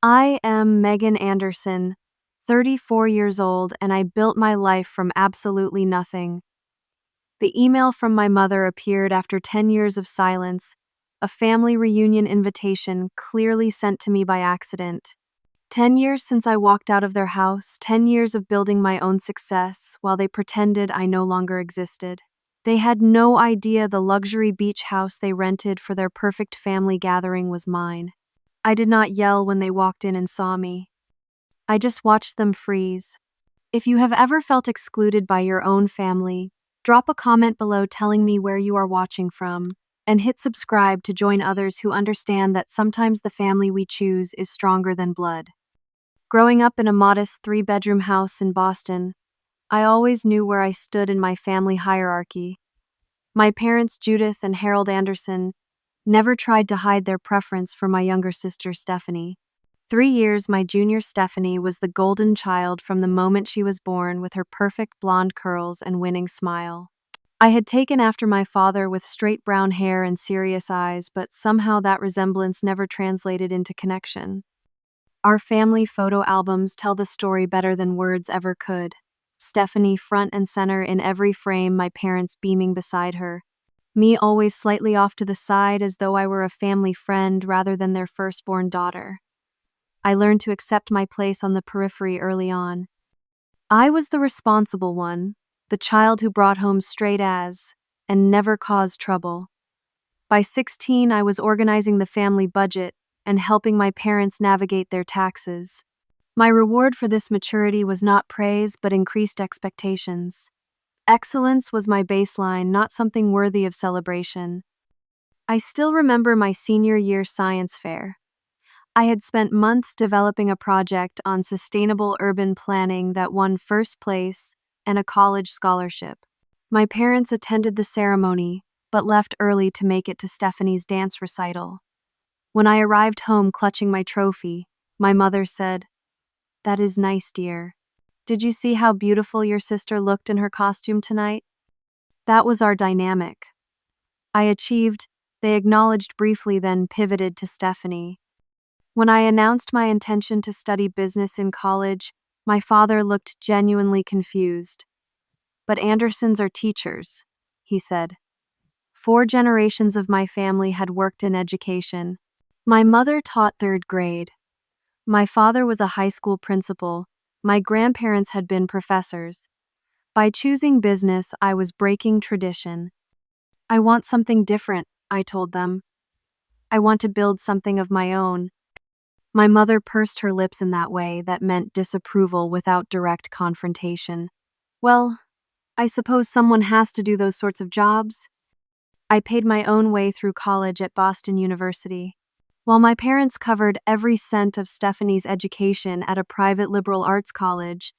I am Megan Anderson, 34 years old, and I built my life from absolutely nothing. The email from my mother appeared after 10 years of silence, a family reunion invitation clearly sent to me by accident. 10 years since I walked out of their house, 10 years of building my own success while they pretended I no longer existed. They had no idea the luxury beach house they rented for their perfect family gathering was mine. I did not yell when they walked in and saw me. I just watched them freeze. If you have ever felt excluded by your own family, drop a comment below telling me where you are watching from, and hit subscribe to join others who understand that sometimes the family we choose is stronger than blood. Growing up in a modest 3-bedroom house in Boston, I always knew where I stood in my family hierarchy. My parents, Judith and Harold Anderson, never tried to hide their preference for my younger sister, Stephanie. 3 years, my junior Stephanie was the golden child from the moment she was born, with her perfect blonde curls and winning smile. I had taken after my father with straight brown hair and serious eyes, but somehow that resemblance never translated into connection. Our family photo albums tell the story better than words ever could. Stephanie front and center in every frame, my parents beaming beside her. Me always slightly off to the side, as though I were a family friend rather than their firstborn daughter. I learned to accept my place on the periphery early on. I was the responsible one, the child who brought home straight A's and never caused trouble. By 16, I was organizing the family budget and helping my parents navigate their taxes. My reward for this maturity was not praise but increased expectations. Excellence was my baseline, not something worthy of celebration. I still remember my senior year science fair. I had spent months developing a project on sustainable urban planning that won first place and a college scholarship. My parents attended the ceremony, but left early to make it to Stephanie's dance recital. When I arrived home clutching my trophy, my mother said, "That is nice, dear. Did you see how beautiful your sister looked in her costume tonight?" That was our dynamic. I achieved, they acknowledged briefly, then pivoted to Stephanie. When I announced my intention to study business in college, my father looked genuinely confused. "But Andersons are teachers," he said. 4 generations of my family had worked in education. My mother taught 3rd grade. My father was a high school principal. My grandparents had been professors. By choosing business, I was breaking tradition. "I want something different," I told them. "I want to build something of my own." My mother pursed her lips in that way that meant disapproval without direct confrontation. "Well, I suppose someone has to do those sorts of jobs." I paid my own way through college at Boston University. While my parents covered every cent of Stephanie's education at a private liberal arts college,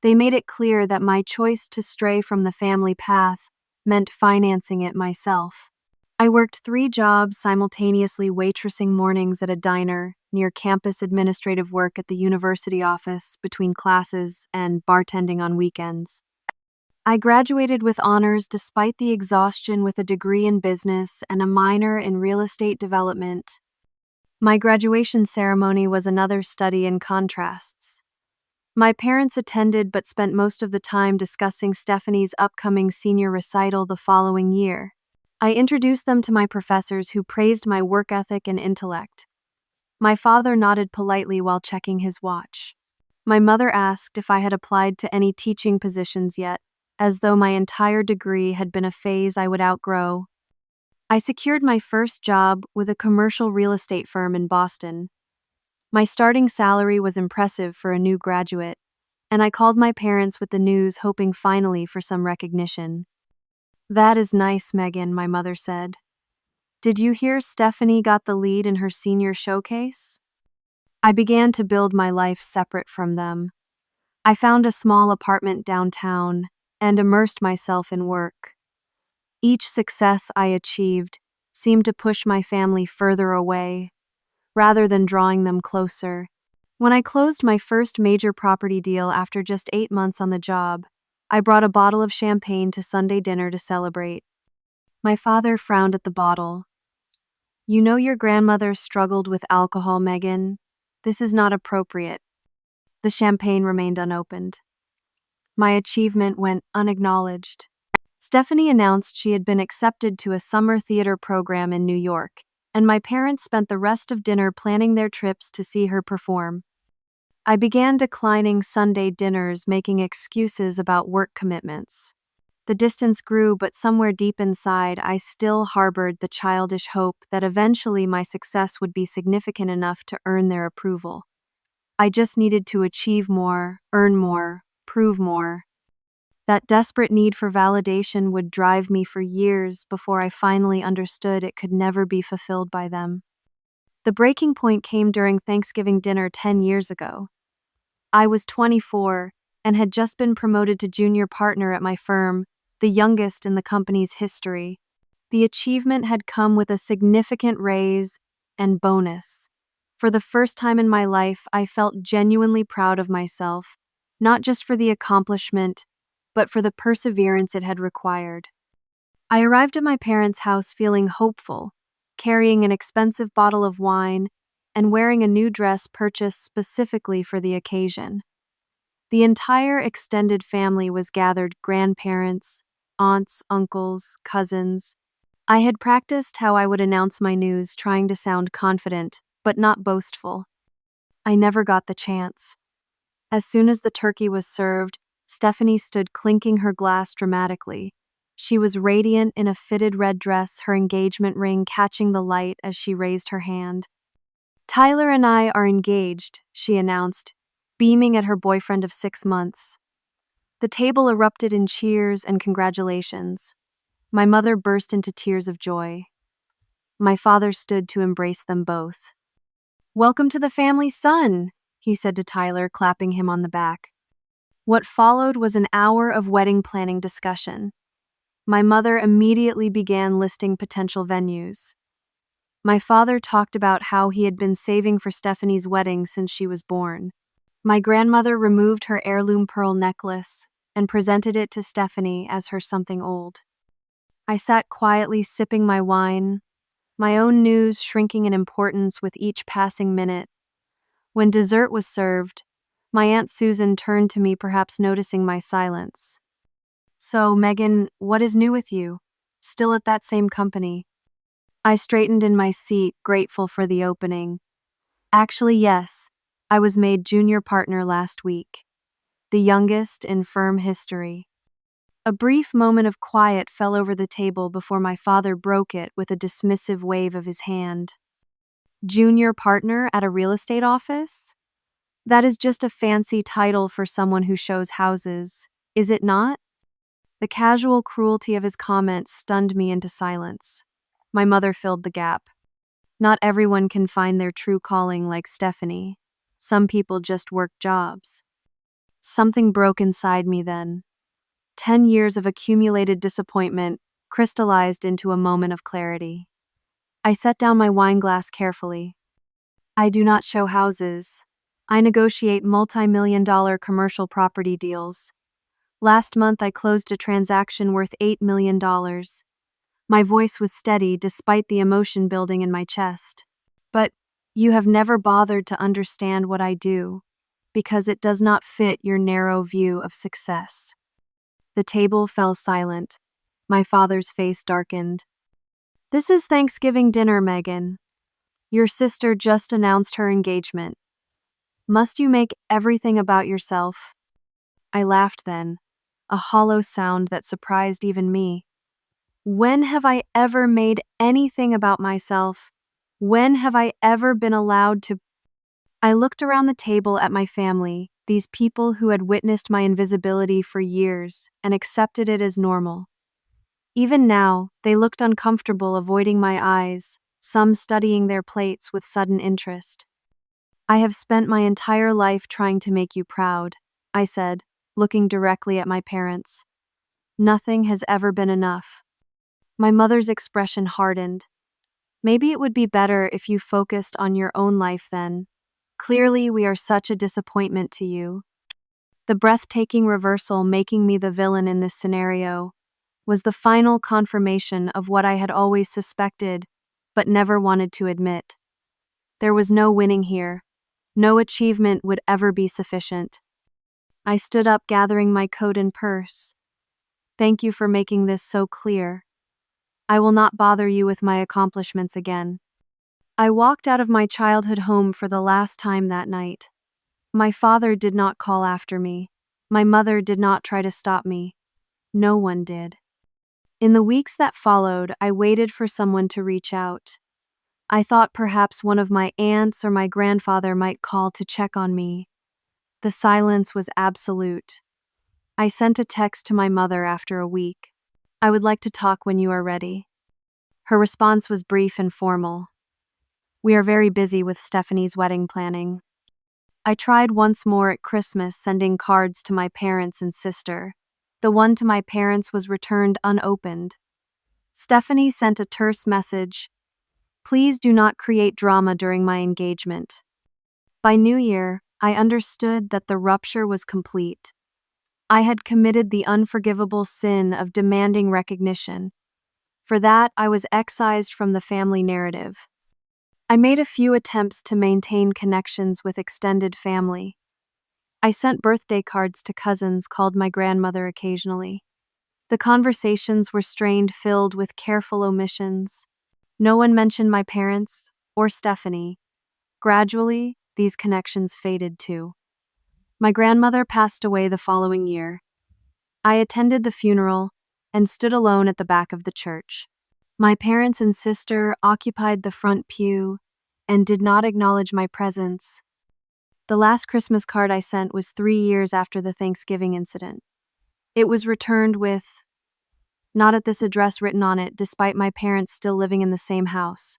they made it clear that my choice to stray from the family path meant financing it myself. I worked 3 jobs simultaneously: waitressing mornings at a diner, near campus administrative work at the university office between classes, and bartending on weekends. I graduated with honors despite the exhaustion, with a degree in business and a minor in real estate development. My graduation ceremony was another study in contrasts. My parents attended but spent most of the time discussing Stephanie's upcoming senior recital the following year. I introduced them to my professors, who praised my work ethic and intellect. My father nodded politely while checking his watch. My mother asked if I had applied to any teaching positions yet, as though my entire degree had been a phase I would outgrow. I secured my first job with a commercial real estate firm in Boston. My starting salary was impressive for a new graduate, and I called my parents with the news, hoping finally for some recognition. "That is nice, Megan," my mother said. "Did you hear Stephanie got the lead in her senior showcase?" I began to build my life separate from them. I found a small apartment downtown and immersed myself in work. Each success I achieved seemed to push my family further away, rather than drawing them closer. When I closed my first major property deal after just 8 months on the job, I brought a bottle of champagne to Sunday dinner to celebrate. My father frowned at the bottle. "You know your grandmother struggled with alcohol, Megan. This is not appropriate. The champagne remained unopened. My achievement went unacknowledged. Stephanie announced she had been accepted to a summer theater program in New York, and my parents spent the rest of dinner planning their trips to see her perform. I began declining Sunday dinners, making excuses about work commitments. The distance grew, but somewhere deep inside, I still harbored the childish hope that eventually my success would be significant enough to earn their approval. I just needed to achieve more, earn more, prove more. That desperate need for validation would drive me for years before I finally understood it could never be fulfilled by them. The breaking point came during Thanksgiving dinner 10 years ago. I was 24 and had just been promoted to junior partner at my firm, the youngest in the company's history. The achievement had come with a significant raise and bonus. For the first time in my life, I felt genuinely proud of myself, not just for the accomplishment, but for the perseverance it had required. I arrived at my parents' house feeling hopeful, carrying an expensive bottle of wine and wearing a new dress purchased specifically for the occasion. The entire extended family was gathered: grandparents, aunts, uncles, cousins. I had practiced how I would announce my news, trying to sound confident, but not boastful. I never got the chance. As soon as the turkey was served, Stephanie stood clinking her glass dramatically. She was radiant in a fitted red dress, her engagement ring catching the light as she raised her hand. "Tyler and I are engaged," she announced, beaming at her boyfriend of 6 months. The table erupted in cheers and congratulations. My mother burst into tears of joy. My father stood to embrace them both. "Welcome to the family, son," he said to Tyler, clapping him on the back. What followed was an hour of wedding planning discussion. My mother immediately began listing potential venues. My father talked about how he had been saving for Stephanie's wedding since she was born. My grandmother removed her heirloom pearl necklace and presented it to Stephanie as her something old. I sat quietly sipping my wine, my own news shrinking in importance with each passing minute. When dessert was served, my Aunt Susan turned to me, perhaps noticing my silence. "So, Megan, what is new with you? Still at that same company?" I straightened in my seat, grateful for the opening. "Actually, yes. I was made junior partner last week. The youngest in firm history." A brief moment of quiet fell over the table before my father broke it with a dismissive wave of his hand. "Junior partner at a real estate office? That is just a fancy title for someone who shows houses, is it not?" The casual cruelty of his comments stunned me into silence. My mother filled the gap. "Not everyone can find their true calling like Stephanie. Some people just work jobs." Something broke inside me then. 10 years of accumulated disappointment crystallized into a moment of clarity. I set down my wine glass carefully. "I do not show houses. I negotiate multi-million-dollar commercial property deals. Last month I closed a transaction worth $8 million. My voice was steady despite the emotion building in my chest. "But you have never bothered to understand what I do, because it does not fit your narrow view of success." The table fell silent. My father's face darkened. "This is Thanksgiving dinner, Megan. Your sister just announced her engagement. Must you make everything about yourself?" I laughed then, a hollow sound that surprised even me. When have I ever made anything about myself? When have I ever been allowed to? I looked around the table at my family, these people who had witnessed my invisibility for years and accepted it as normal. Even now, they looked uncomfortable, avoiding my eyes, some studying their plates with sudden interest. "I have spent my entire life trying to make you proud," I said, looking directly at my parents. "Nothing has ever been enough." My mother's expression hardened. "Maybe it would be better if you focused on your own life then. Clearly, we are such a disappointment to you." The breathtaking reversal, making me the villain in this scenario, was the final confirmation of what I had always suspected, but never wanted to admit. There was no winning here. No achievement would ever be sufficient. I stood up, gathering my coat and purse. Thank you for making this so clear. I will not bother you with my accomplishments again. I walked out of my childhood home for the last time that night. My father did not call after me. My mother did not try to stop me. No one did. In the weeks that followed, I waited for someone to reach out. I thought perhaps one of my aunts or my grandfather might call to check on me. The silence was absolute. I sent a text to my mother after a week. I would like to talk when you are ready. Her response was brief and formal. We are very busy with Stephanie's wedding planning. I tried once more at Christmas, sending cards to my parents and sister. The one to my parents was returned unopened. Stephanie sent a terse message. Please do not create drama during my engagement. By New Year, I understood that the rupture was complete. I had committed the unforgivable sin of demanding recognition. For that, I was excised from the family narrative. I made a few attempts to maintain connections with extended family. I sent birthday cards to cousins, called my grandmother occasionally. The conversations were strained, filled with careful omissions. No one mentioned my parents or Stephanie. Gradually, these connections faded too. My grandmother passed away the following year. I attended the funeral and stood alone at the back of the church. My parents and sister occupied the front pew and did not acknowledge my presence. The last Christmas card I sent was 3 years after the Thanksgiving incident. It was returned with, "Not at this address," written on it, despite my parents still living in the same house.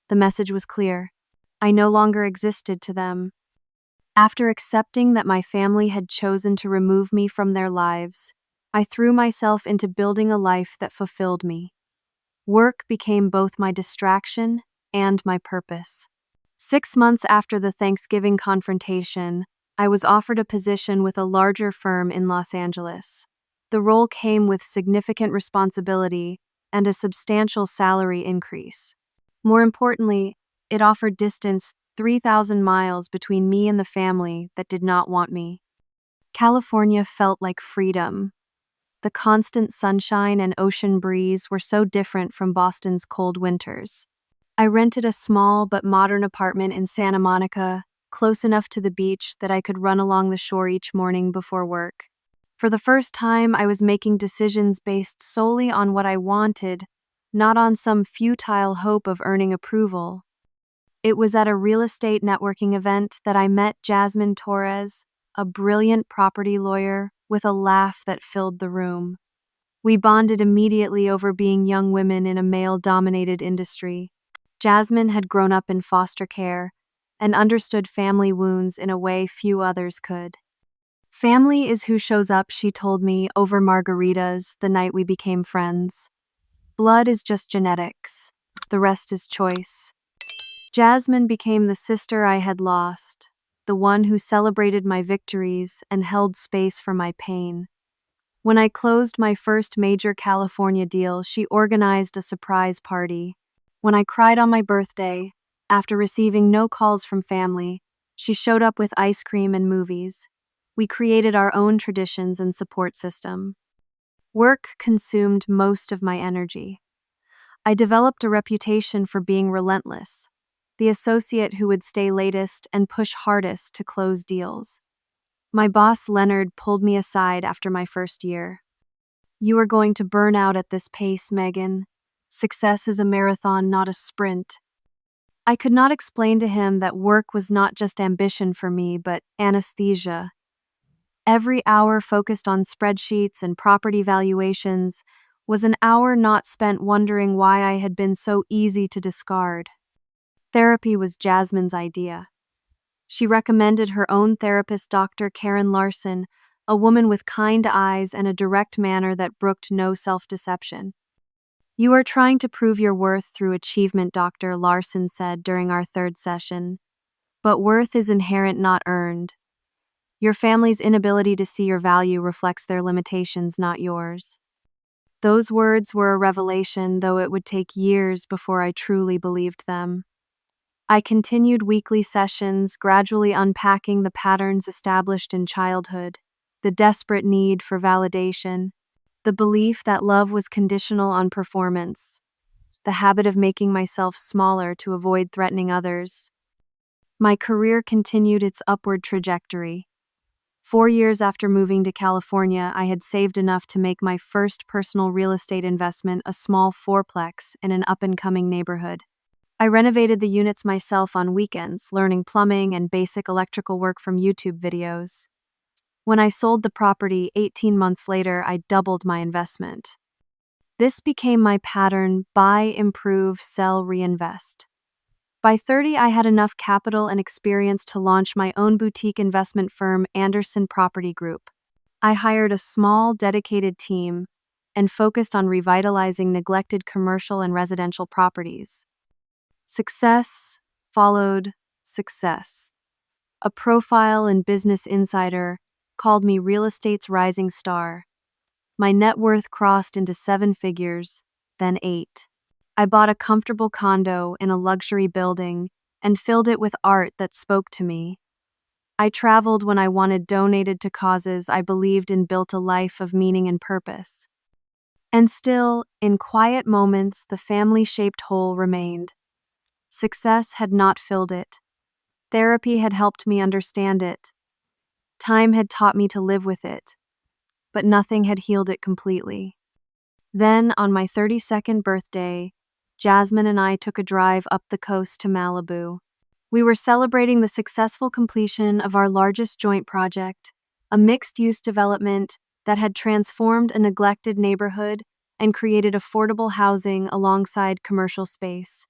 The message was clear. I no longer existed to them. After accepting that my family had chosen to remove me from their lives, I threw myself into building a life that fulfilled me. Work became both my distraction and my purpose. 6 months after the Thanksgiving confrontation, I was offered a position with a larger firm in Los Angeles. The role came with significant responsibility and a substantial salary increase. More importantly, it offered distance 3,000 miles between me and the family that did not want me. California felt like freedom. The constant sunshine and ocean breeze were so different from Boston's cold winters. I rented a small but modern apartment in Santa Monica, close enough to the beach that I could run along the shore each morning before work. For the first time, I was making decisions based solely on what I wanted, not on some futile hope of earning approval. It was at a real estate networking event that I met Jasmine Torres, a brilliant property lawyer with a laugh that filled the room. We bonded immediately over being young women in a male-dominated industry. Jasmine had grown up in foster care and understood family wounds in a way few others could. Family is who shows up, she told me, over margaritas the night we became friends. Blood is just genetics. The rest is choice. Jasmine became the sister I had lost, the one who celebrated my victories and held space for my pain. When I closed my first major California deal, she organized a surprise party. When I cried on my birthday, after receiving no calls from family, she showed up with ice cream and movies. We created our own traditions and support system. Work consumed most of my energy. I developed a reputation for being relentless, the associate who would stay latest and push hardest to close deals. My boss, Leonard, pulled me aside after my first year. "You are going to burn out at this pace, Megan. Success is a marathon, not a sprint." I could not explain to him that work was not just ambition for me, but anesthesia. Every hour focused on spreadsheets and property valuations was an hour not spent wondering why I had been so easy to discard. Therapy was Jasmine's idea. She recommended her own therapist, Dr. Karen Larson, a woman with kind eyes and a direct manner that brooked no self-deception. "You are trying to prove your worth through achievement," Dr. Larson said during our third session. "But worth is inherent, not earned. Your family's inability to see your value reflects their limitations, not yours." Those words were a revelation, though it would take years before I truly believed them. I continued weekly sessions, gradually unpacking the patterns established in childhood, the desperate need for validation, the belief that love was conditional on performance, the habit of making myself smaller to avoid threatening others. My career continued its upward trajectory. 4 years after moving to California, I had saved enough to make my first personal real estate investment, a small fourplex in an up-and-coming neighborhood. I renovated the units myself on weekends, learning plumbing and basic electrical work from YouTube videos. When I sold the property 18 months later, I doubled my investment. This became my pattern: buy, improve, sell, reinvest. By 30, I had enough capital and experience to launch my own boutique investment firm, Anderson Property Group. I hired a small, dedicated team and focused on revitalizing neglected commercial and residential properties. Success followed success. A profile in Business Insider called me real estate's rising star. My net worth crossed into 7 figures, then 8. I bought a comfortable condo in a luxury building and filled it with art that spoke to me. I traveled when I wanted, donated to causes I believed in, built a life of meaning and purpose. And still, in quiet moments, the family-shaped hole remained. Success had not filled it. Therapy had helped me understand it. Time had taught me to live with it. But nothing had healed it completely. Then, on my 32nd birthday, Jasmine and I took a drive up the coast to Malibu. We were celebrating the successful completion of our largest joint project, a mixed-use development that had transformed a neglected neighborhood and created affordable housing alongside commercial space.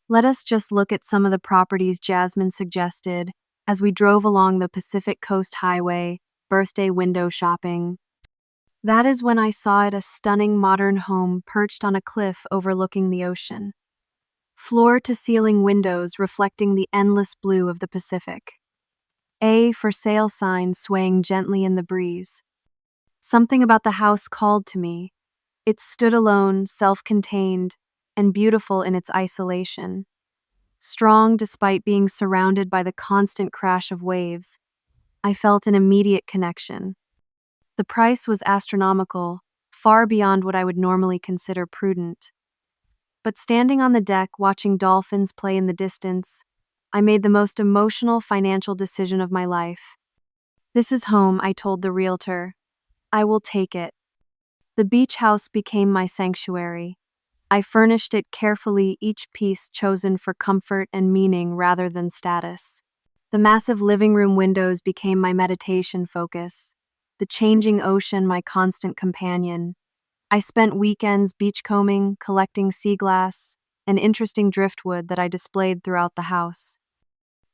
Let us just look at some of the properties Jasmine suggested as we drove along the Pacific Coast Highway, birthday window shopping. That is when I saw it, a stunning modern home perched on a cliff overlooking the ocean. Floor-to-ceiling windows reflecting the endless blue of the Pacific. A for sale sign swaying gently in the breeze. Something about the house called to me. It stood alone, self-contained, and beautiful in its isolation. Strong despite being surrounded by the constant crash of waves, I felt an immediate connection. The price was astronomical, far beyond what I would normally consider prudent. But standing on the deck, watching dolphins play in the distance, I made the most emotional financial decision of my life. This is home, I told the realtor. I will take it. The beach house became my sanctuary. I furnished it carefully, each piece chosen for comfort and meaning rather than status. The massive living room windows became my meditation focus. The changing ocean my constant companion. I spent weekends beachcombing, collecting sea glass, and interesting driftwood that I displayed throughout the house.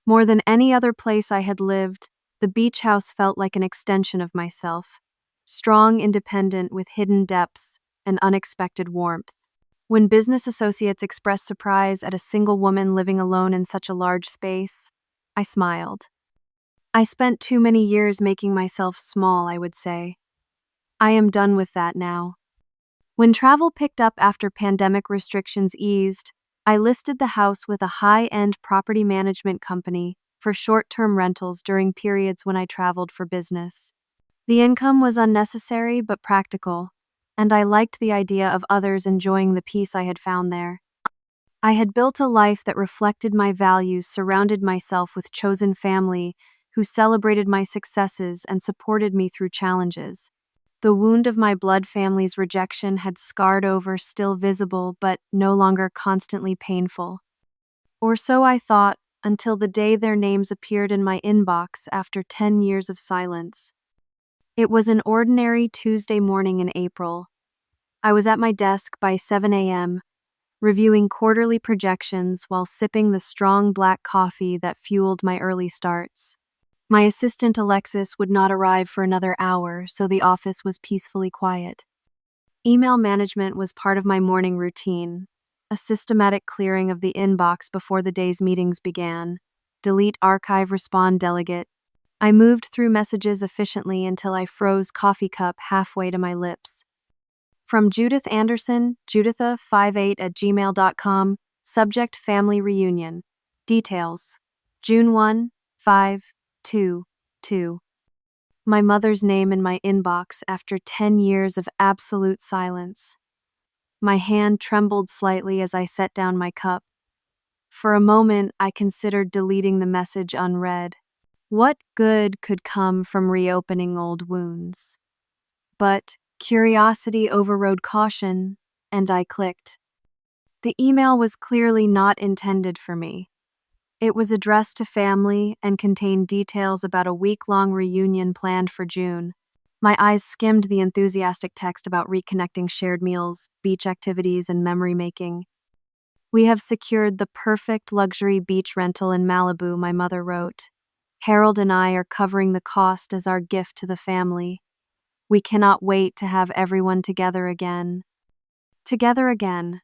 More than any other place I had lived, the beach house felt like an extension of myself, strong, independent, with hidden depths and unexpected warmth. When business associates expressed surprise at a single woman living alone in such a large space, I smiled. I spent too many years making myself small, I would say. I am done with that now. When travel picked up after pandemic restrictions eased, I listed the house with a high-end property management company for short-term rentals during periods when I traveled for business. The income was unnecessary but practical, and I liked the idea of others enjoying the peace I had found there. I had built a life that reflected my values, surrounded myself with chosen family who celebrated my successes and supported me through challenges. The wound of my blood family's rejection had scarred over, still visible, but no longer constantly painful. Or so I thought, until the day their names appeared in my inbox after 10 years of silence. It was an ordinary Tuesday morning in April. I was at my desk by 7 a.m., reviewing quarterly projections while sipping the strong black coffee that fueled my early starts. My assistant Alexis would not arrive for another hour, so the office was peacefully quiet. Email management was part of my morning routine, a systematic clearing of the inbox before the day's meetings began. Delete, archive, respond, delegate. I moved through messages efficiently until I froze coffee cup halfway to my lips. From Judith Anderson, Juditha58@gmail.com, subject family reunion. Details. June 1, 5, 2, 2. My mother's name in my inbox after 10 years of absolute silence. My hand trembled slightly as I set down my cup. For a moment, I considered deleting the message unread. What good could come from reopening old wounds? But curiosity overrode caution, and I clicked. The email was clearly not intended for me. It was addressed to family and contained details about a week-long reunion planned for June. My eyes skimmed the enthusiastic text about reconnecting, shared meals, beach activities, and memory making. "We have secured the perfect luxury beach rental in Malibu," my mother wrote. "Harold and I are covering the cost as our gift to the family. We cannot wait to have everyone together again." Together again.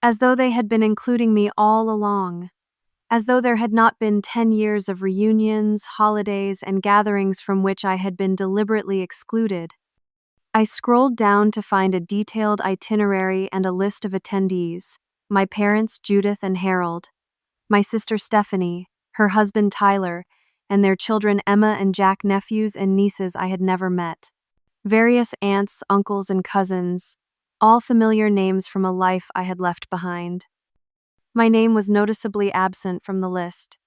As though they had been including me all along. As though there had not been 10 years of reunions, holidays, and gatherings from which I had been deliberately excluded. I scrolled down to find a detailed itinerary and a list of attendees: my parents, Judith and Harold, my sister Stephanie, her husband Tyler, and their children Emma and Jack, nephews and nieces I had never met. Various aunts, uncles, and cousins, all familiar names from a life I had left behind. My name was noticeably absent from the list.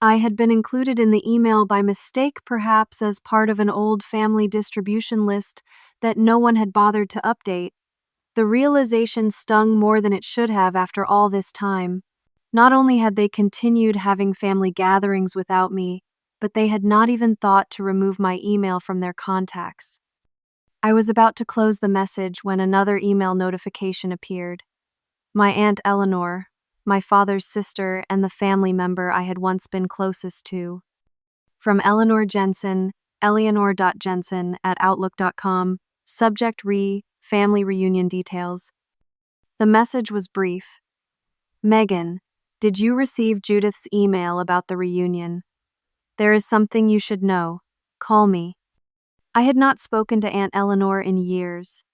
I had been included in the email by mistake, perhaps as part of an old family distribution list that no one had bothered to update. The realization stung more than it should have after all this time. Not only had they continued having family gatherings without me, but they had not even thought to remove my email from their contacts. I was about to close the message when another email notification appeared. My Aunt Eleanor, my father's sister and the family member I had once been closest to. From Eleanor Jensen, eleanor.jensen@outlook.com, subject family reunion details. The message was brief. "Megan, did you receive Judith's email about the reunion? There is something you should know. Call me." I had not spoken to Aunt Eleanor in years.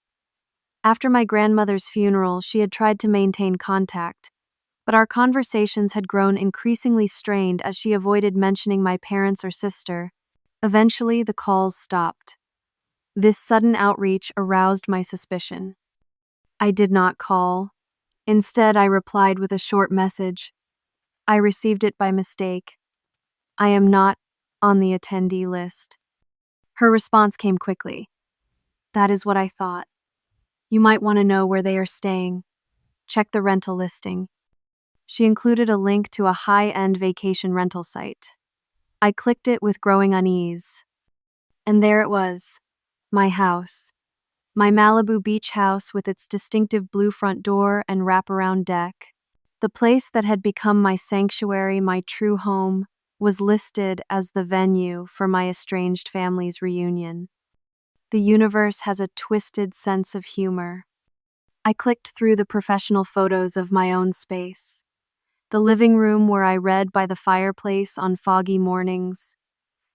After my grandmother's funeral, she had tried to maintain contact, but our conversations had grown increasingly strained as she avoided mentioning my parents or sister. Eventually, the calls stopped. This sudden outreach aroused my suspicion. I did not call. Instead, I replied with a short message. "I received it by mistake. I am not on the attendee list." Her response came quickly. "That is what I thought. You might want to know where they are staying. Check the rental listing." She included a link to a high-end vacation rental site. I clicked it with growing unease. And there it was, my house. My Malibu beach house with its distinctive blue front door and wraparound deck. The place that had become my sanctuary, my true home, was listed as the venue for my estranged family's reunion. The universe has a twisted sense of humor. I clicked through the professional photos of my own space. The living room where I read by the fireplace on foggy mornings.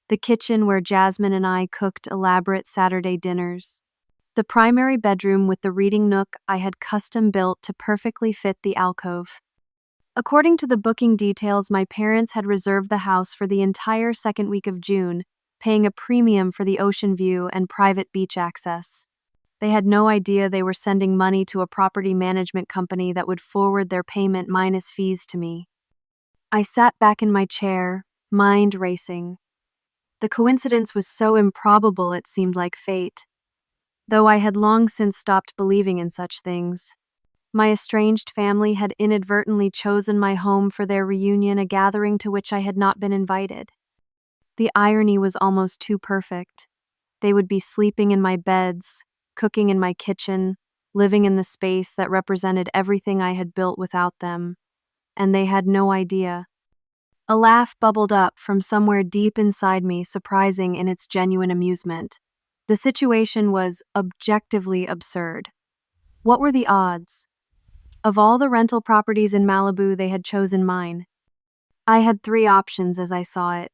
The kitchen where Jasmine and I cooked elaborate Saturday dinners. The primary bedroom with the reading nook I had custom built to perfectly fit the alcove. According to the booking details, my parents had reserved the house for the entire second week of June, paying a premium for the ocean view and private beach access. They had no idea they were sending money to a property management company that would forward their payment minus fees to me. I sat back in my chair, mind racing. The coincidence was so improbable it seemed like fate, though I had long since stopped believing in such things. My estranged family had inadvertently chosen my home for their reunion, a gathering to which I had not been invited. The irony was almost too perfect. They would be sleeping in my beds, cooking in my kitchen, living in the space that represented everything I had built without them, and they had no idea. A laugh bubbled up from somewhere deep inside me, surprising in its genuine amusement. The situation was objectively absurd. What were the odds? Of all the rental properties in Malibu, they had chosen mine. I had 3 options as I saw it.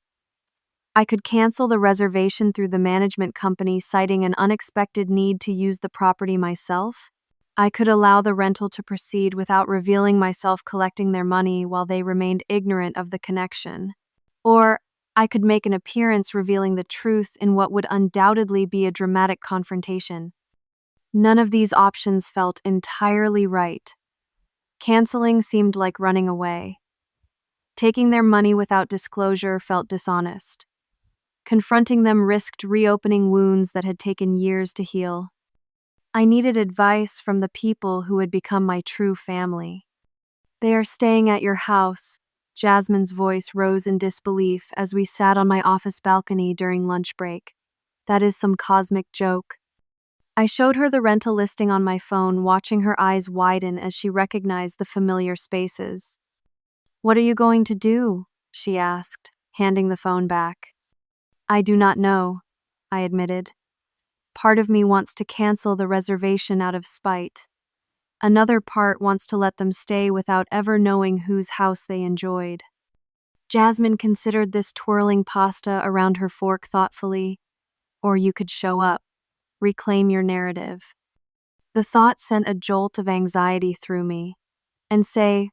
I could cancel the reservation through the management company, citing an unexpected need to use the property myself. I could allow the rental to proceed without revealing myself collecting their money while they remained ignorant of the connection. Or I could make an appearance revealing the truth in what would undoubtedly be a dramatic confrontation. None of these options felt entirely right. Canceling seemed like running away. Taking their money without disclosure felt dishonest. Confronting them risked reopening wounds that had taken years to heal. I needed advice from the people who had become my true family. "They are staying at your house." Jasmine's voice rose in disbelief as we sat on my office balcony during lunch break. "That is some cosmic joke." I showed her the rental listing on my phone, watching her eyes widen as she recognized the familiar spaces. "What are you going to do?" she asked, handing the phone back. "I do not know," I admitted. Part of me wants to cancel the reservation out of spite. Another part wants to let them stay without ever knowing whose house they enjoyed. Jasmine considered this, twirling pasta around her fork thoughtfully. "Or you could show up, reclaim your narrative." The thought sent a jolt of anxiety through me. And say,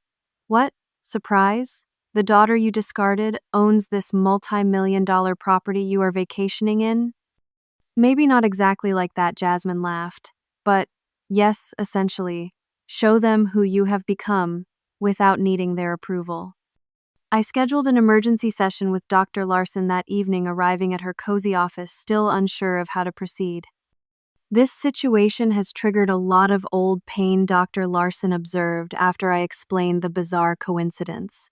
"What? Surprise? The daughter you discarded owns this multi-million-dollar property you are vacationing in?" "Maybe not exactly like that," Jasmine laughed. "But, yes, essentially. Show them who you have become without needing their approval." I scheduled an emergency session with Dr. Larson that evening, arriving at her cozy office still unsure of how to proceed. "This situation has triggered a lot of old pain," Dr. Larson observed after I explained the bizarre coincidence.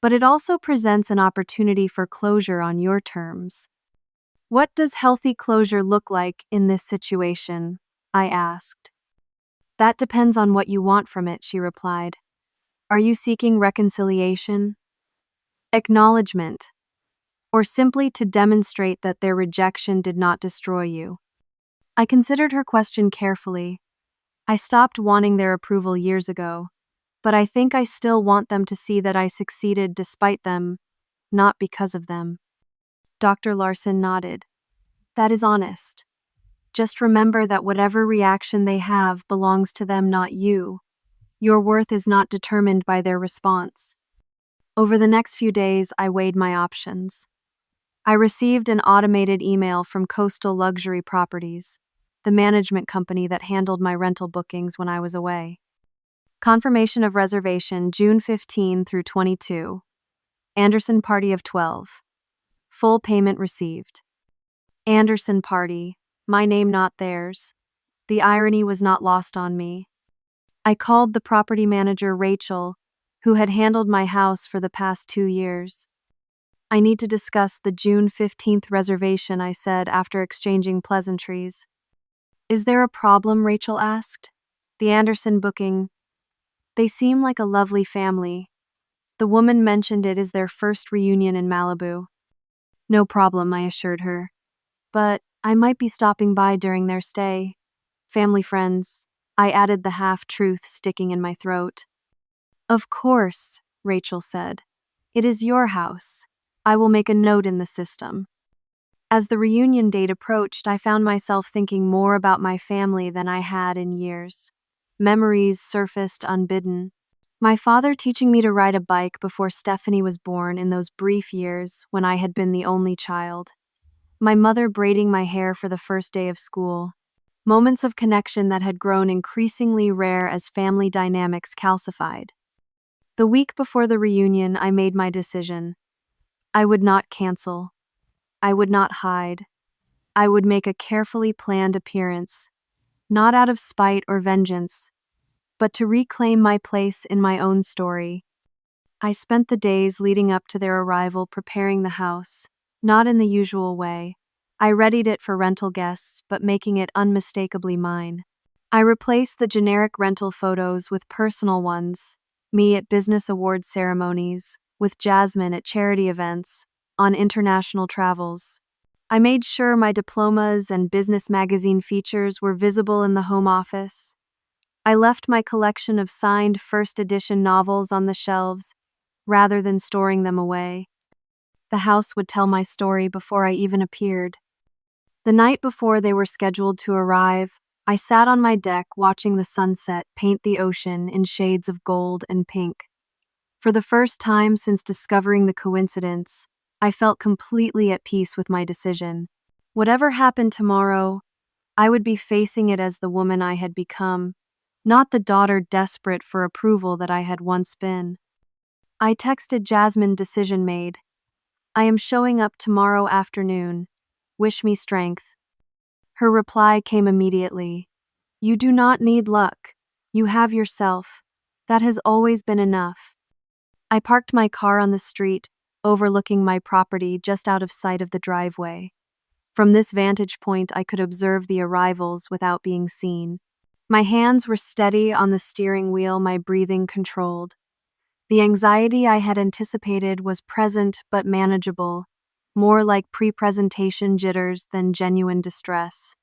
"But it also presents an opportunity for closure on your terms." "What does healthy closure look like in this situation?" I asked. "That depends on what you want from it," she replied. "Are you seeking reconciliation, acknowledgement, or simply to demonstrate that their rejection did not destroy you?" I considered her question carefully. I stopped wanting their approval years ago, but I think I still want them to see that I succeeded despite them, not because of them. Dr. Larson nodded. "That is honest. Just remember that whatever reaction they have belongs to them, not you. Your worth is not determined by their response." Over the next few days, I weighed my options. I received an automated email from Coastal Luxury Properties, the management company that handled my rental bookings when I was away. Confirmation of reservation, June 15 through 22. Anderson party of 12. Full payment received. Anderson party, my name, not theirs. The irony was not lost on me. I called the property manager, Rachel, who had handled my house for the past 2 years. "I need to discuss the June 15th reservation," I said after exchanging pleasantries. "Is there a problem?" Rachel asked. "The Anderson booking. They seem like a lovely family. The woman mentioned it is their first reunion in Malibu." "No problem," I assured her. "But I might be stopping by during their stay. Family friends." I added, the half-truth sticking in my throat. "Of course," Rachel said. "It is your house. I will make a note in the system." As the reunion date approached, I found myself thinking more about my family than I had in years. Memories surfaced unbidden. My father teaching me to ride a bike before Stephanie was born in those brief years when I had been the only child. My mother braiding my hair for the first day of school. Moments of connection that had grown increasingly rare as family dynamics calcified. The week before the reunion, I made my decision. I would not cancel. I would not hide. I would make a carefully planned appearance, not out of spite or vengeance, but to reclaim my place in my own story. I spent the days leading up to their arrival preparing the house, not in the usual way. I readied it for rental guests, but making it unmistakably mine. I replaced the generic rental photos with personal ones, me at business awards ceremonies, with Jasmine at charity events, on international travels. I made sure my diplomas and business magazine features were visible in the home office. I left my collection of signed first edition novels on the shelves, rather than storing them away. The house would tell my story before I even appeared. The night before they were scheduled to arrive, I sat on my deck watching the sunset paint the ocean in shades of gold and pink. For the first time since discovering the coincidence, I felt completely at peace with my decision. Whatever happened tomorrow, I would be facing it as the woman I had become, not the daughter desperate for approval that I had once been. I texted Jasmine, decision made. I am showing up tomorrow afternoon. Wish me strength. Her reply came immediately. You do not need luck. You have yourself. That has always been enough. I parked my car on the street, overlooking my property just out of sight of the driveway. From this vantage point, I could observe the arrivals without being seen. My hands were steady on the steering wheel, my breathing controlled. The anxiety I had anticipated was present but manageable, more like pre-presentation jitters than genuine distress.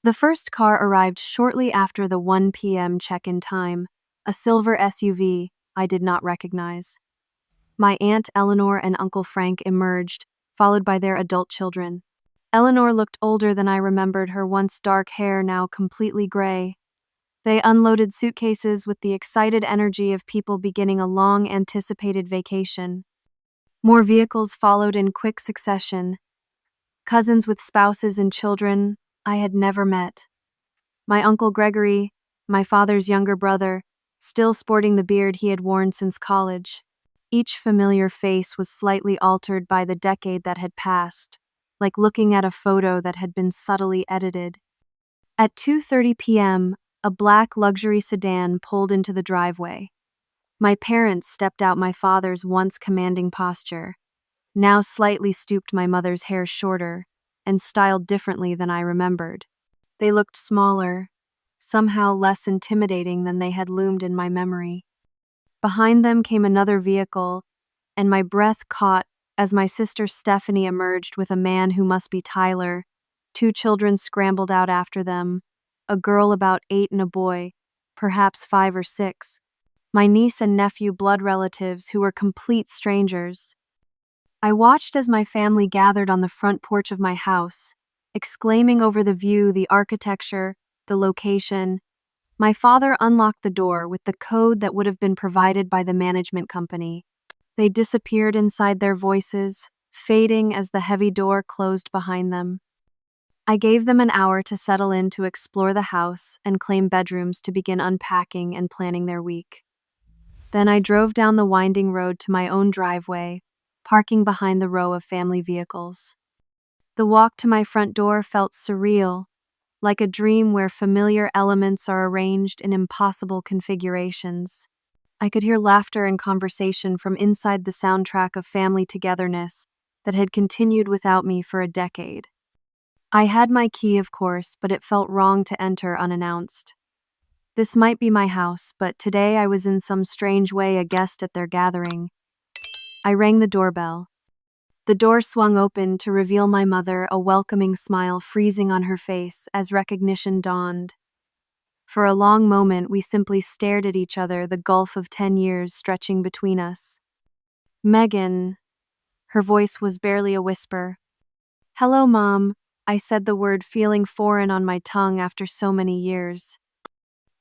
The first car arrived shortly after the 1 p.m. check-in time, a silver SUV I did not recognize. My Aunt Eleanor and Uncle Frank emerged, followed by their adult children. Eleanor looked older than I remembered, her once dark hair now completely gray. They unloaded suitcases with the excited energy of people beginning a long-anticipated vacation. More vehicles followed in quick succession. Cousins with spouses and children I had never met. My Uncle Gregory, my father's younger brother, still sporting the beard he had worn since college. Each familiar face was slightly altered by the decade that had passed, like looking at a photo that had been subtly edited. At 2:30 p.m., a black luxury sedan pulled into the driveway. My parents stepped out, my father's once commanding posture, now slightly stooped, my mother's hair shorter, and styled differently than I remembered. They looked smaller, somehow less intimidating than they had loomed in my memory. Behind them came another vehicle, and my breath caught as my sister Stephanie emerged with a man who must be Tyler. 2 children scrambled out after them, a girl about 8 and a boy, perhaps 5 or 6. My niece and nephew, blood relatives who were complete strangers. I watched as my family gathered on the front porch of my house, exclaiming over the view, the architecture, the location. My father unlocked the door with the code that would have been provided by the management company. They disappeared inside, their voices fading as the heavy door closed behind them. I gave them an hour to settle in, to explore the house and claim bedrooms, to begin unpacking and planning their week. Then I drove down the winding road to my own driveway, parking behind the row of family vehicles. The walk to my front door felt surreal, like a dream where familiar elements are arranged in impossible configurations. I could hear laughter and conversation from inside the soundtrack of family togetherness that had continued without me for a decade. I had my key, of course, but it felt wrong to enter unannounced. This might be my house, but today I was in some strange way a guest at their gathering. I rang the doorbell. The door swung open to reveal my mother, a welcoming smile freezing on her face as recognition dawned. For a long moment, we simply stared at each other, the gulf of 10 years stretching between us. Megan. Her voice was barely a whisper. Hello, Mom. I said the word, feeling foreign on my tongue after so many years.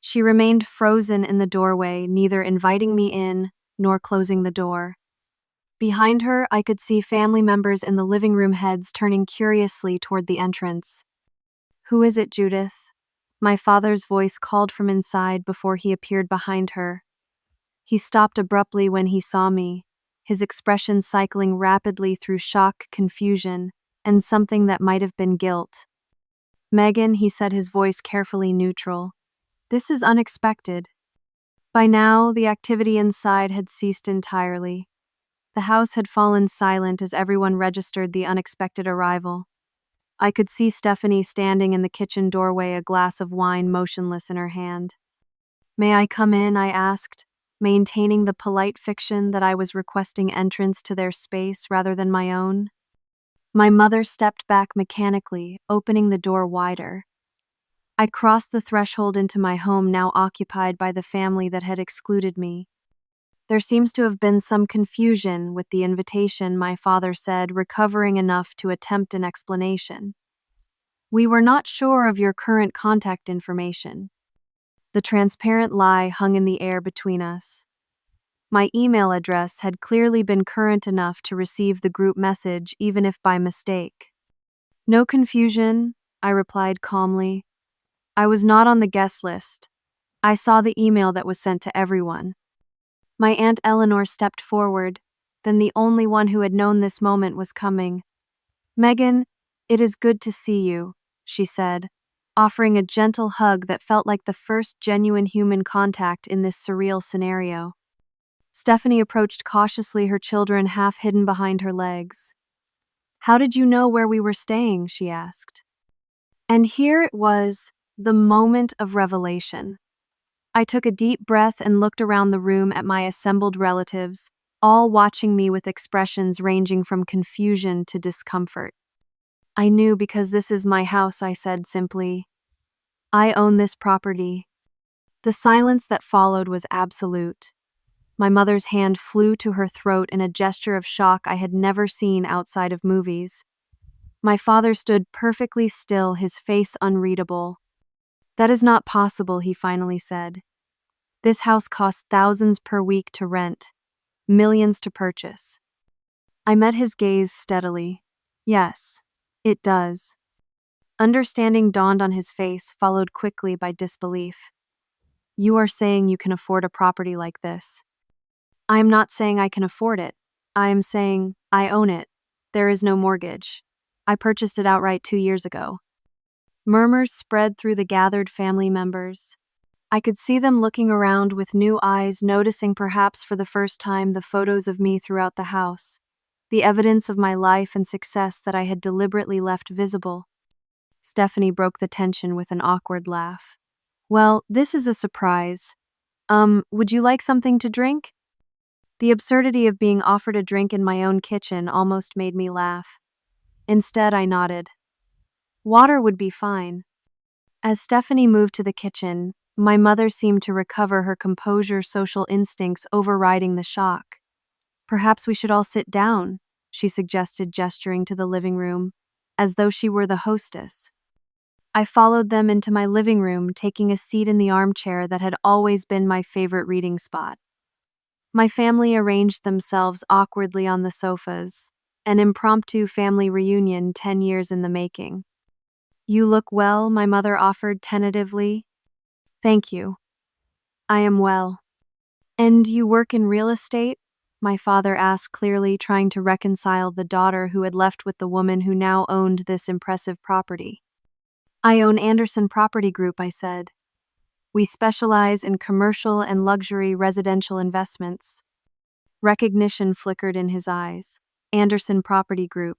She remained frozen in the doorway, neither inviting me in nor closing the door. Behind her, I could see family members in the living room, heads turning curiously toward the entrance. Who is it, Judith? My father's voice called from inside before he appeared behind her. He stopped abruptly when he saw me, his expression cycling rapidly through shock, confusion, and something that might have been guilt. Megan, he said, his voice carefully neutral. This is unexpected. By now, the activity inside had ceased entirely. The house had fallen silent as everyone registered the unexpected arrival. I could see Stephanie standing in the kitchen doorway, a glass of wine motionless in her hand. May I come in? I asked, maintaining the polite fiction that I was requesting entrance to their space rather than my own. My mother stepped back mechanically, opening the door wider. I crossed the threshold into my home, now occupied by the family that had excluded me. There seems to have been some confusion with the invitation, my father said, recovering enough to attempt an explanation. We were not sure of your current contact information. The transparent lie hung in the air between us. My email address had clearly been current enough to receive the group message, even if by mistake. No confusion, I replied calmly. I was not on the guest list. I saw the email that was sent to everyone. My Aunt Eleanor stepped forward, then the only one who had known this moment was coming. Megan, it is good to see you, she said, offering a gentle hug that felt like the first genuine human contact in this surreal scenario. Stephanie approached cautiously, her children half hidden behind her legs. How did you know where we were staying? She asked. And here it was, the moment of revelation. I took a deep breath and looked around the room at my assembled relatives, all watching me with expressions ranging from confusion to discomfort. I knew because this is my house, I said simply. I own this property. The silence that followed was absolute. My mother's hand flew to her throat in a gesture of shock I had never seen outside of movies. My father stood perfectly still, his face unreadable. That is not possible, he finally said. This house costs thousands per week to rent, millions to purchase. I met his gaze steadily. Yes, it does. Understanding dawned on his face, followed quickly by disbelief. You are saying you can afford a property like this? I am not saying I can afford it. I am saying I own it. There is no mortgage. I purchased it outright 2 years ago. Murmurs spread through the gathered family members. I could see them looking around with new eyes, noticing perhaps for the first time the photos of me throughout the house, the evidence of my life and success that I had deliberately left visible. Stephanie broke the tension with an awkward laugh. Well, this is a surprise. Would you like something to drink? The absurdity of being offered a drink in my own kitchen almost made me laugh. Instead, I nodded. Water would be fine. As Stephanie moved to the kitchen, my mother seemed to recover her composure, social instincts overriding the shock. Perhaps we should all sit down, she suggested, gesturing to the living room, as though she were the hostess. I followed them into my living room, taking a seat in the armchair that had always been my favorite reading spot. My family arranged themselves awkwardly on the sofas, an impromptu family reunion 10 years in the making. You look well, my mother offered tentatively. Thank you. I am well. And you work in real estate? My father asked, clearly trying to reconcile the daughter who had left with the woman who now owned this impressive property. I own Anderson Property Group, I said. We specialize in commercial and luxury residential investments. Recognition flickered in his eyes. Anderson Property Group.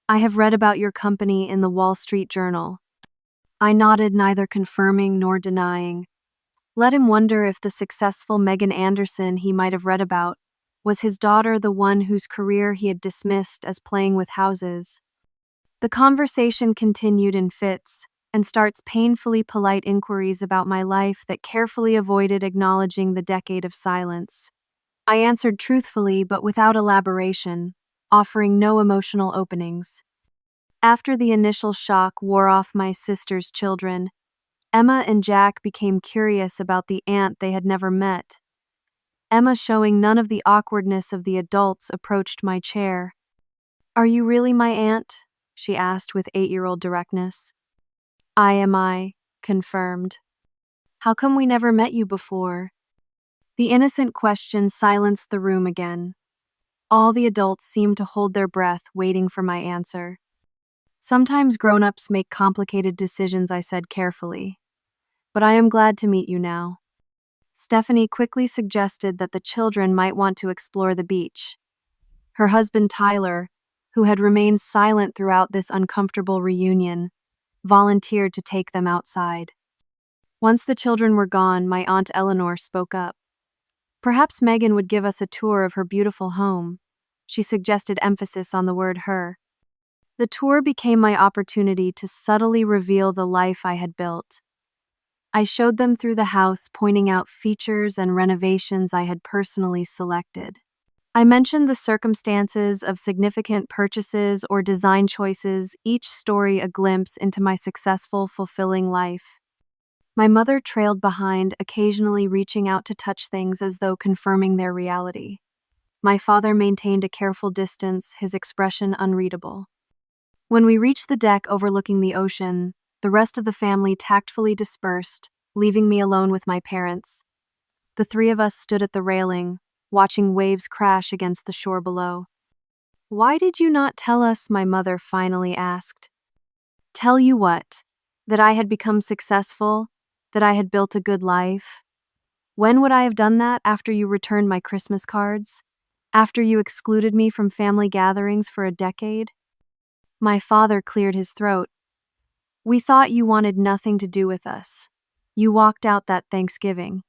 I have read about your company in the Wall Street Journal. I nodded, neither confirming nor denying. Let him wonder if the successful Megan Anderson he might have read about was his daughter, the one whose career he had dismissed as playing with houses. The conversation continued in fits, and starts painfully polite inquiries about my life that carefully avoided acknowledging the decade of silence. I answered truthfully but without elaboration, offering no emotional openings. After the initial shock wore off my sister's children, Emma and Jack became curious about the aunt they had never met. Emma, showing none of the awkwardness of the adults, approached my chair. Are you really my aunt? She asked with 8-year-old directness. I confirmed. How come we never met you before? The innocent question silenced the room again. All the adults seemed to hold their breath, waiting for my answer. Sometimes grown-ups make complicated decisions, I said carefully. But I am glad to meet you now. Stephanie quickly suggested that the children might want to explore the beach. Her husband Tyler, who had remained silent throughout this uncomfortable reunion, volunteered to take them outside. Once the children were gone, my Aunt Eleanor spoke up. Perhaps Megan would give us a tour of her beautiful home. She suggested, emphasis on the word her. The tour became my opportunity to subtly reveal the life I had built. I showed them through the house, pointing out features and renovations I had personally selected. I mentioned the circumstances of significant purchases or design choices, each story a glimpse into my successful, fulfilling life. My mother trailed behind, occasionally reaching out to touch things as though confirming their reality. My father maintained a careful distance, his expression unreadable. When we reached the deck overlooking the ocean, the rest of the family tactfully dispersed, leaving me alone with my parents. The three of us stood at the railing, watching waves crash against the shore below. "Why did you not tell us?" my mother finally asked. "Tell you what? That I had become successful? That I had built a good life? When would I have done that after you returned my Christmas cards? After you excluded me from family gatherings for a decade?" My father cleared his throat. "We thought you wanted nothing to do with us. You walked out that Thanksgiving."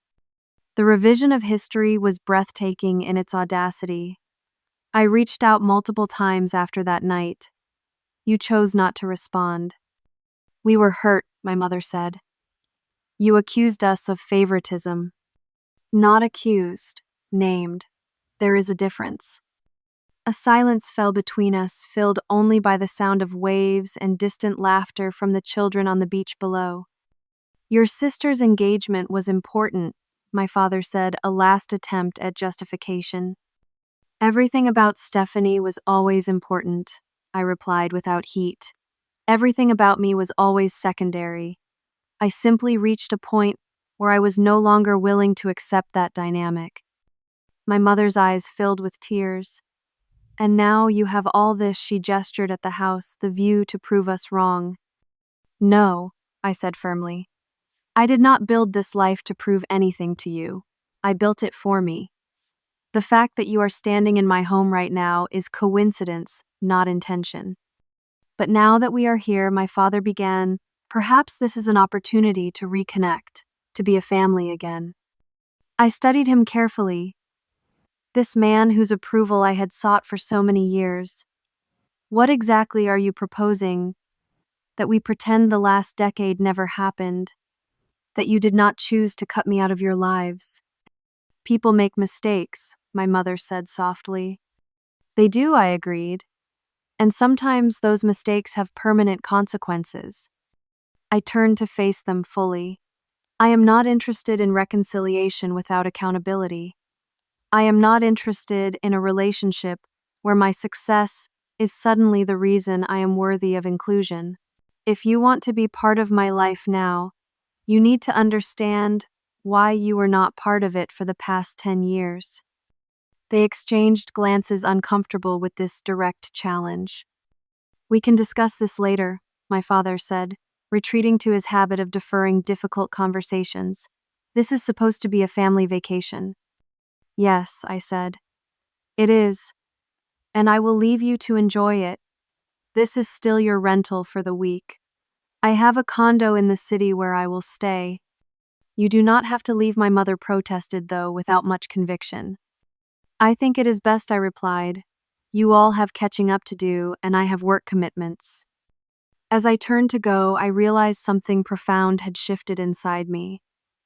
The revision of history was breathtaking in its audacity. I reached out multiple times after that night. You chose not to respond. "We were hurt," my mother said. "You accused us of favoritism." "Not accused, named. There is a difference." A silence fell between us, filled only by the sound of waves and distant laughter from the children on the beach below. "Your sister's engagement was important," my father said, a last attempt at justification. "Everything about Stephanie was always important," I replied without heat. "Everything about me was always secondary. I simply reached a point where I was no longer willing to accept that dynamic." My mother's eyes filled with tears. "And now you have all this," she gestured at the house, "the view to prove us wrong." "No," I said firmly. "I did not build this life to prove anything to you. I built it for me. The fact that you are standing in my home right now is coincidence, not intention." "But now that we are here," my father began, "perhaps this is an opportunity to reconnect, to be a family again." I studied him carefully. This man whose approval I had sought for so many years. "What exactly are you proposing? That we pretend the last decade never happened? That you did not choose to cut me out of your lives?" "People make mistakes," my mother said softly. "They do," I agreed. "And sometimes those mistakes have permanent consequences." I turned to face them fully. I am not interested in reconciliation without accountability. I am not interested in a relationship where my success is suddenly the reason I am worthy of inclusion. If you want to be part of my life now, you need to understand why you were not part of it for the past 10 years. They exchanged glances, uncomfortable with this direct challenge. "We can discuss this later," my father said, retreating to his habit of deferring difficult conversations. "This is supposed to be a family vacation." "Yes," I said. "It is, and I will leave you to enjoy it. This is still your rental for the week. I have a condo in the city where I will stay." "You do not have to leave," my mother protested, though without much conviction. "I think it is best," I replied. "You all have catching up to do, and I have work commitments." As I turned to go, I realized something profound had shifted inside me.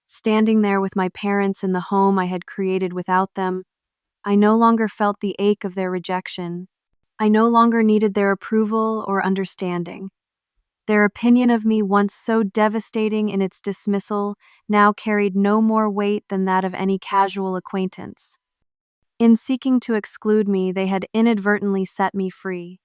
Standing there with my parents in the home I had created without them, I no longer felt the ache of their rejection. I no longer needed their approval or understanding. Their opinion of me, once so devastating in its dismissal, now carried no more weight than that of any casual acquaintance. In seeking to exclude me, they had inadvertently set me free.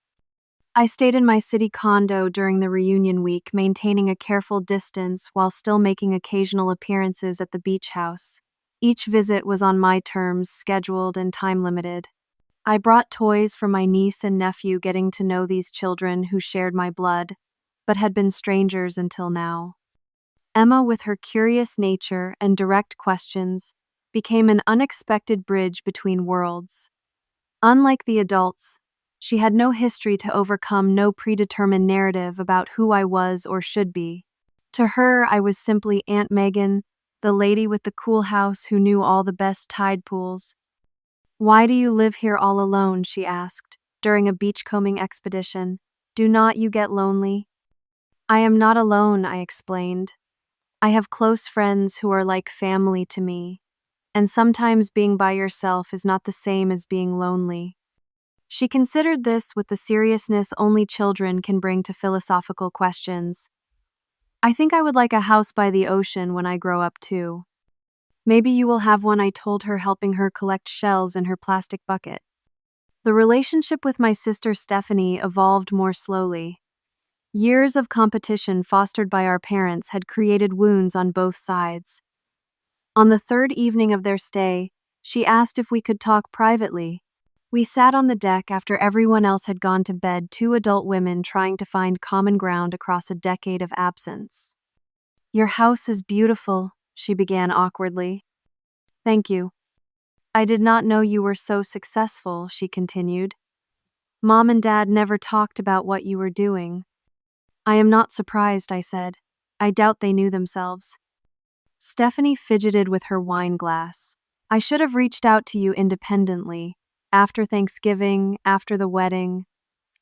I stayed in my city condo during the reunion week, maintaining a careful distance while still making occasional appearances at the beach house. Each visit was on my terms, scheduled and time-limited. I brought toys for my niece and nephew, getting to know these children who shared my blood, but had been strangers until now. Emma, with her curious nature and direct questions, became an unexpected bridge between worlds. Unlike the adults, she had no history to overcome, no predetermined narrative about who I was or should be. To her, I was simply Aunt Megan, the lady with the cool house who knew all the best tide pools. "Why do you live here all alone?" she asked, during a beachcombing expedition. "Do not you get lonely?" "I am not alone," I explained. "I have close friends who are like family to me." and sometimes being by yourself is not the same as being lonely. She considered this with the seriousness only children can bring to philosophical questions. I think I would like a house by the ocean when I grow up too. Maybe you will have one, I told her, helping her collect shells in her plastic bucket. The relationship with my sister Stephanie evolved more slowly. Years of competition fostered by our parents had created wounds on both sides. On the third evening of their stay, she asked if we could talk privately. We sat on the deck after everyone else had gone to bed, two adult women trying to find common ground across a decade of absence. "Your house is beautiful," she began awkwardly. "Thank you. I did not know you were so successful," she continued. "Mom and Dad never talked about what you were doing." "I am not surprised," I said. "I doubt they knew themselves." Stephanie fidgeted with her wine glass. "I should have reached out to you independently. After Thanksgiving, after the wedding,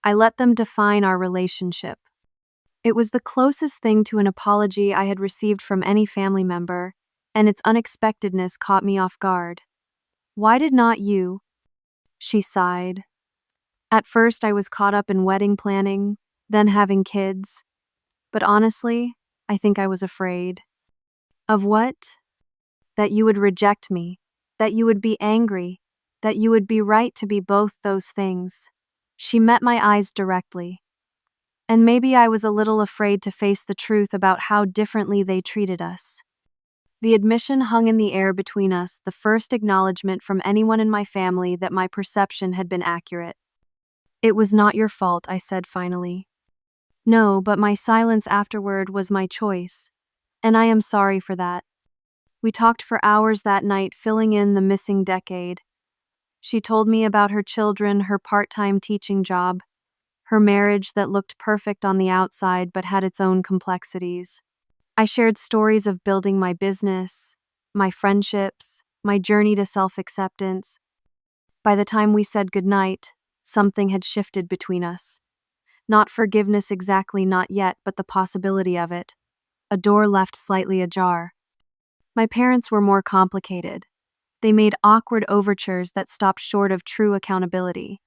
I let them define our relationship. It was the closest thing to an apology I had received from any family member, and its unexpectedness caught me off guard. Why did not you?" She sighed. "At first I was caught up in wedding planning, then having kids. But honestly, I think I was afraid." "Of what?" "That you would reject me, that you would be angry, that you would be right to be both those things." She met my eyes directly. "And maybe I was a little afraid to face the truth about how differently they treated us." The admission hung in the air between us, the first acknowledgement from anyone in my family that my perception had been accurate. "It was not your fault," I said finally. "No, but my silence afterward was my choice, and I am sorry for that." We talked for hours that night, filling in the missing decade. She told me about her children, her part-time teaching job, her marriage that looked perfect on the outside but had its own complexities. I shared stories of building my business, my friendships, my journey to self-acceptance. By the time we said goodnight, something had shifted between us. Not forgiveness exactly, not yet, but the possibility of it. A door left slightly ajar. My parents were more complicated. They made awkward overtures that stopped short of true accountability.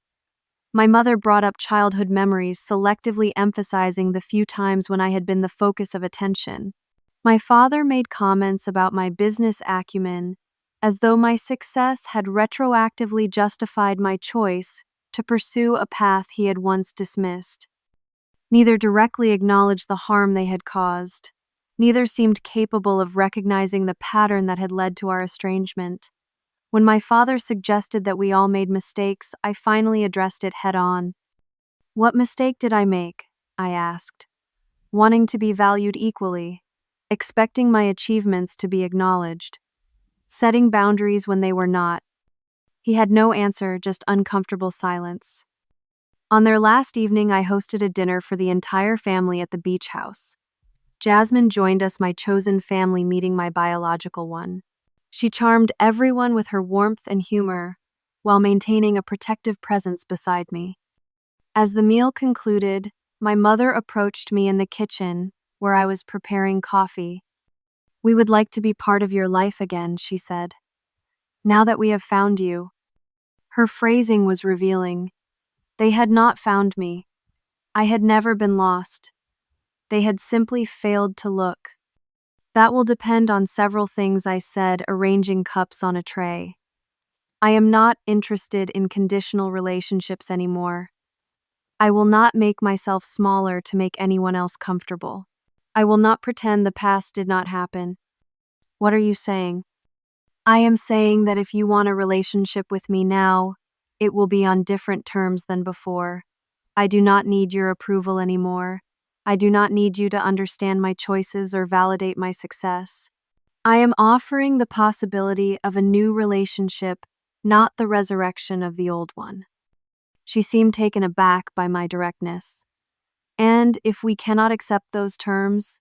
My mother brought up childhood memories, selectively emphasizing the few times when I had been the focus of attention. My father made comments about my business acumen, as though my success had retroactively justified my choice to pursue a path he had once dismissed. Neither directly acknowledged the harm they had caused. Neither seemed capable of recognizing the pattern that had led to our estrangement. When my father suggested that we all made mistakes, I finally addressed it head-on. "What mistake did I make?" I asked. "Wanting to be valued equally, expecting my achievements to be acknowledged, setting boundaries when they were not." He had no answer, just uncomfortable silence. On their last evening, I hosted a dinner for the entire family at the beach house. Jasmine joined us, my chosen family meeting my biological one. She charmed everyone with her warmth and humor, while maintaining a protective presence beside me. As the meal concluded, my mother approached me in the kitchen, where I was preparing coffee. "We would like to be part of your life again," she said. "Now that we have found you." Her phrasing was revealing. They had not found me. I had never been lost. They had simply failed to look. "That will depend on several things," I said, arranging cups on a tray. "I am not interested in conditional relationships anymore. I will not make myself smaller to make anyone else comfortable. I will not pretend the past did not happen." "What are you saying?" "I am saying that if you want a relationship with me now, it will be on different terms than before. I do not need your approval anymore. I do not need you to understand my choices or validate my success. I am offering the possibility of a new relationship, not the resurrection of the old one." She seemed taken aback by my directness. "And if we cannot accept those terms,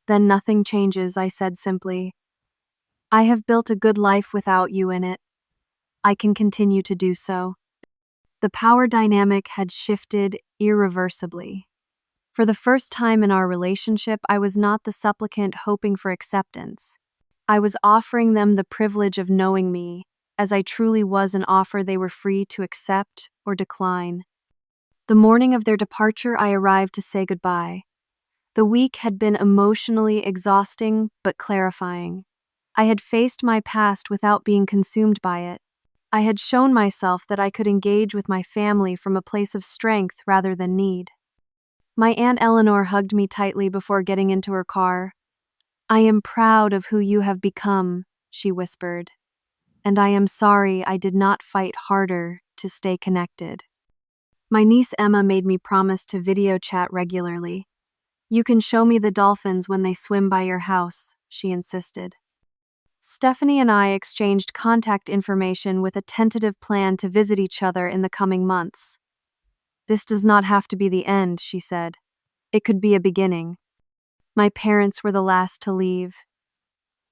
then nothing changes," I said simply. "I have built a good life without you in it. I can continue to do so." The power dynamic had shifted irreversibly. For the first time in our relationship, I was not the supplicant hoping for acceptance. I was offering them the privilege of knowing me, as I truly was, an offer they were free to accept or decline. The morning of their departure, I arrived to say goodbye. The week had been emotionally exhausting but clarifying. I had faced my past without being consumed by it. I had shown myself that I could engage with my family from a place of strength rather than need. My Aunt Eleanor hugged me tightly before getting into her car. "I am proud of who you have become," she whispered, "and I am sorry I did not fight harder to stay connected." My niece Emma made me promise to video chat regularly. "You can show me the dolphins when they swim by your house," she insisted. Stephanie and I exchanged contact information with a tentative plan to visit each other in the coming months. "This does not have to be the end," she said. "It could be a beginning." My parents were the last to leave.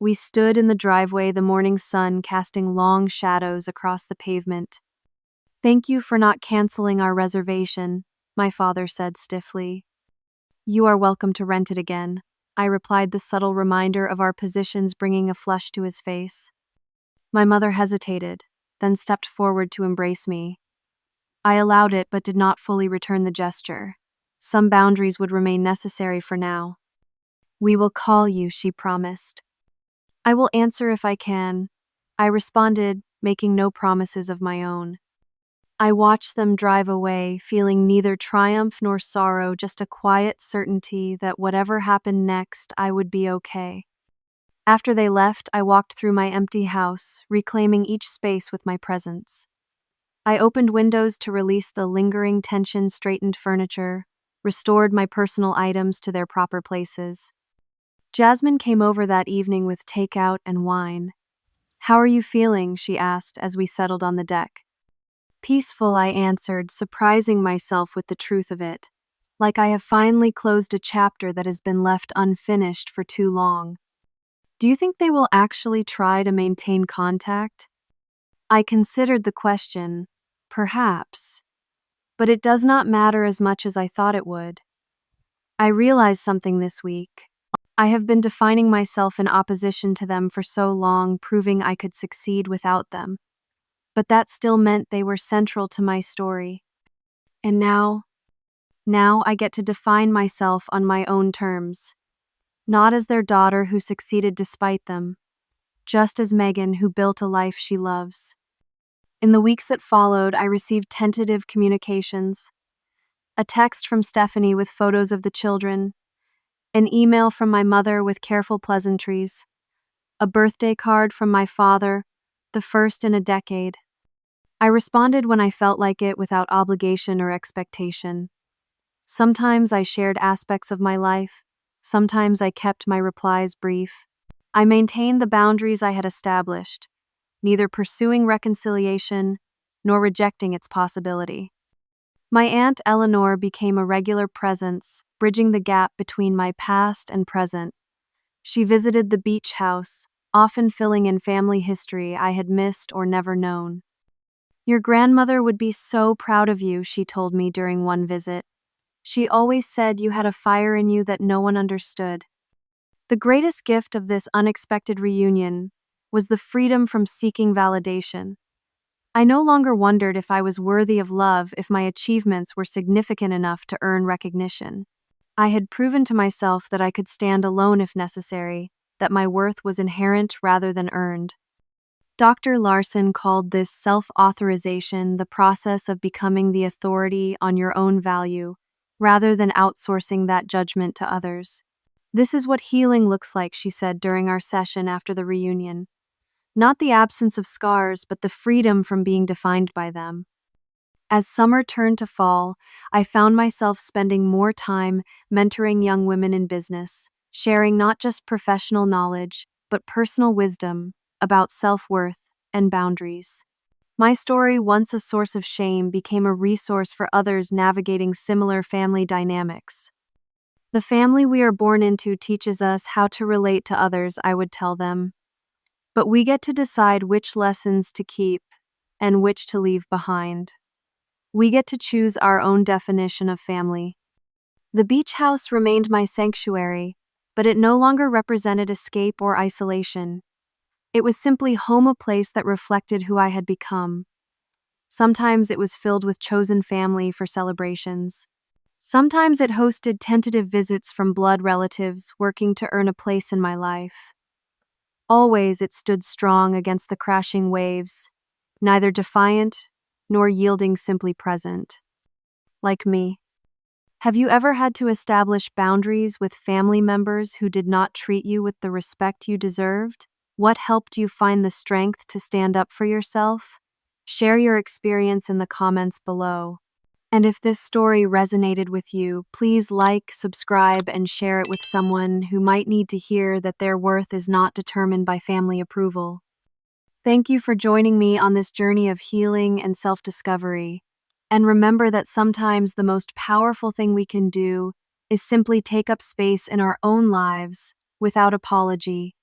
We stood in the driveway, the morning sun casting long shadows across the pavement. "Thank you for not canceling our reservation," my father said stiffly. "You are welcome to rent it again," I replied, the subtle reminder of our positions bringing a flush to his face. My mother hesitated, then stepped forward to embrace me. I allowed it but did not fully return the gesture. Some boundaries would remain necessary for now. "We will call you," she promised. "I will answer if I can," I responded, making no promises of my own. I watched them drive away, feeling neither triumph nor sorrow, just a quiet certainty that whatever happened next, I would be okay. After they left, I walked through my empty house, reclaiming each space with my presence. I opened windows to release the lingering tension, straightened furniture, restored my personal items to their proper places. Jasmine came over that evening with takeout and wine. "How are you feeling?" she asked as we settled on the deck. "Peaceful," I answered, surprising myself with the truth of it. Like I have finally closed a chapter that has been left unfinished for too long. "Do you think they will actually try to maintain contact?" I considered the question. Perhaps. But it does not matter as much as I thought it would. I realized something this week. I have been defining myself in opposition to them for so long, proving I could succeed without them. But that still meant they were central to my story. And now I get to define myself on my own terms. Not as their daughter who succeeded despite them, just as Megan who built a life she loves. In the weeks that followed, I received tentative communications. A text from Stephanie with photos of the children, an email from my mother with careful pleasantries, a birthday card from my father, the first in a decade. I responded when I felt like it, without obligation or expectation. Sometimes I shared aspects of my life, sometimes I kept my replies brief. I maintained the boundaries I had established, neither pursuing reconciliation nor rejecting its possibility. My Aunt Eleanor became a regular presence, bridging the gap between my past and present. She visited the beach house, often filling in family history I had missed or never known. "Your grandmother would be so proud of you," she told me during one visit. "She always said you had a fire in you that no one understood." The greatest gift of this unexpected reunion was the freedom from seeking validation. I no longer wondered if I was worthy of love, if my achievements were significant enough to earn recognition. I had proven to myself that I could stand alone if necessary, that my worth was inherent rather than earned. Dr. Larson called this self-authorization, the process of becoming the authority on your own value, rather than outsourcing that judgment to others. "This is what healing looks like," she said during our session after the reunion. "Not the absence of scars, but the freedom from being defined by them." As summer turned to fall, I found myself spending more time mentoring young women in business, sharing not just professional knowledge, but personal wisdom about self-worth and boundaries. My story, once a source of shame, became a resource for others navigating similar family dynamics. "The family we are born into teaches us how to relate to others," I would tell them. "But we get to decide which lessons to keep and which to leave behind. We get to choose our own definition of family." The beach house remained my sanctuary, but it no longer represented escape or isolation. It was simply home, a place that reflected who I had become. Sometimes it was filled with chosen family for celebrations. Sometimes it hosted tentative visits from blood relatives working to earn a place in my life. Always it stood strong against the crashing waves, neither defiant nor yielding, simply present. Like me. Have you ever had to establish boundaries with family members who did not treat you with the respect you deserved? What helped you find the strength to stand up for yourself? Share your experience in the comments below. And if this story resonated with you, please like, subscribe, and share it with someone who might need to hear that their worth is not determined by family approval. Thank you for joining me on this journey of healing and self-discovery. And remember that sometimes the most powerful thing we can do is simply take up space in our own lives without apology.